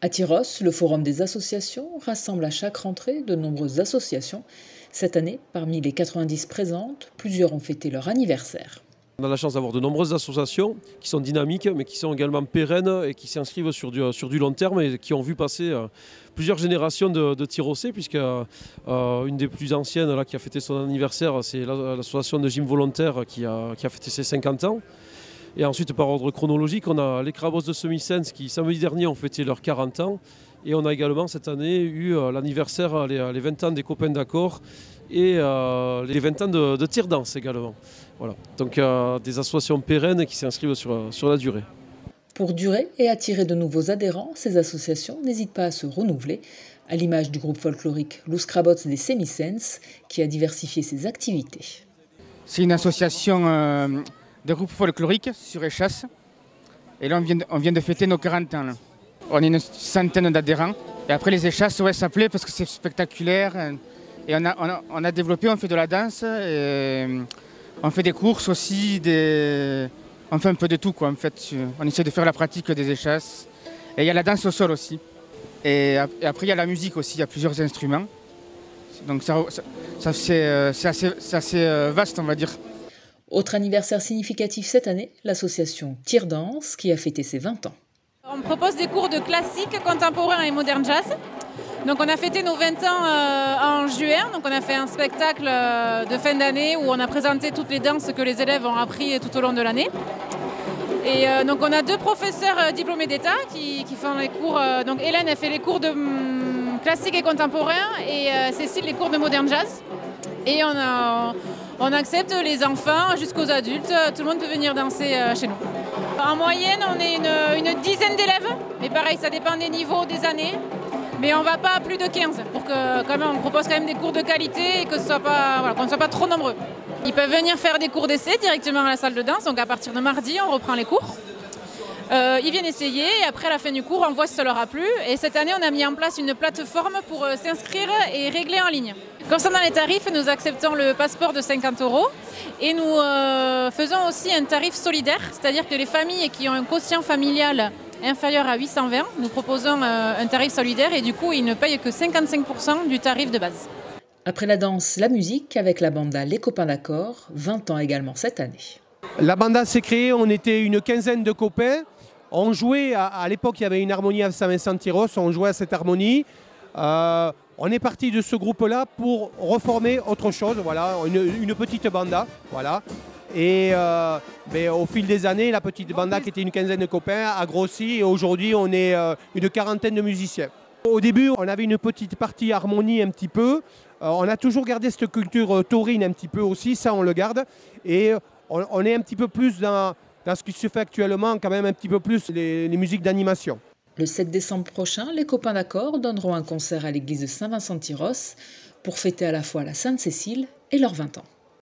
À Tyrosse, le Forum des associations rassemble à chaque rentrée de nombreuses associations. Cette année, parmi les 90 présentes, plusieurs ont fêté leur anniversaire. On a la chance d'avoir de nombreuses associations qui sont dynamiques, mais qui sont également pérennes et qui s'inscrivent sur du long terme et qui ont vu passer plusieurs générations de Tyrossais, puisque une des plus anciennes là, qui a fêté son anniversaire, c'est l'association de gym volontaire qui a fêté ses 50 ans. Et ensuite, par ordre chronologique, on a les Crabos de Semisens qui, samedi dernier, ont fêté leurs 40 ans. Et on a également cette année eu l'anniversaire, les 20 ans des copains d'accord et les 20 ans de Tire-Danse également. Voilà. Donc des associations pérennes qui s'inscrivent sur la durée. Pour durer et attirer de nouveaux adhérents, ces associations n'hésitent pas à se renouveler, à l'image du groupe folklorique Los Crabots des Semisens, qui a diversifié ses activités. C'est une association de groupe folklorique sur Échasse. Et là, on vient de fêter nos 40 ans. Là. On est une centaine d'adhérents. Et après, les Échasses, ouais, ça plaît parce que c'est spectaculaire. Et on a développé, on fait de la danse, et on fait des courses aussi, on fait un peu de tout, quoi, en fait. On essaie de faire la pratique des Échasses. Et il y a la danse au sol aussi. Et après, il y a la musique aussi, il y a plusieurs instruments. Donc c'est assez vaste, on va dire. Autre anniversaire significatif cette année, l'association Tire-Danse qui a fêté ses 20 ans. On propose des cours de classique, contemporain et modern jazz. Donc on a fêté nos 20 ans en juin, donc on a fait un spectacle de fin d'année où on a présenté toutes les danses que les élèves ont appris tout au long de l'année. Et donc on a deux professeurs diplômés d'État qui font les cours. Donc Hélène elle fait les cours de classique et contemporain et Cécile les cours de modern jazz. Et on accepte les enfants jusqu'aux adultes, tout le monde peut venir danser chez nous. En moyenne on est une dizaine d'élèves, mais pareil ça dépend des niveaux, des années. Mais on ne va pas à plus de 15 pour que quand même, on propose quand même des cours de qualité et que qu'on ne soit pas trop nombreux. Ils peuvent venir faire des cours d'essai directement à la salle de danse, donc à partir de mardi on reprend les cours. Ils viennent essayer et après à la fin du cours on voit si ça leur a plu. Et cette année on a mis en place une plateforme pour s'inscrire et régler en ligne. Concernant les tarifs, nous acceptons le passeport de 50 € et nous faisons aussi un tarif solidaire, c'est-à-dire que les familles qui ont un quotient familial inférieur à 820, nous proposons un tarif solidaire et du coup ils ne payent que 55% du tarif de base. Après la danse, la musique avec la banda Les Copains d'accord, 20 ans également cette année. La banda s'est créée, on était une quinzaine de copains. On jouait, à l'époque il y avait une harmonie à Saint-Vincent-Tyrosse, on jouait à cette harmonie. On est parti de ce groupe-là pour reformer autre chose, voilà, une petite banda. Voilà. Et au fil des années, la petite banda qui était une quinzaine de copains a grossi et aujourd'hui on est une quarantaine de musiciens. Au début, on avait une petite partie harmonie un petit peu. On a toujours gardé cette culture taurine un petit peu aussi, ça on le garde. Et on est un petit peu plus dans ce qui se fait actuellement, quand même un petit peu plus les musiques d'animation. Le 7 décembre prochain, les Copains d'accord donneront un concert à l'église de Saint-Vincent-Tyrosse pour fêter à la fois la Sainte-Cécile et leurs 20 ans.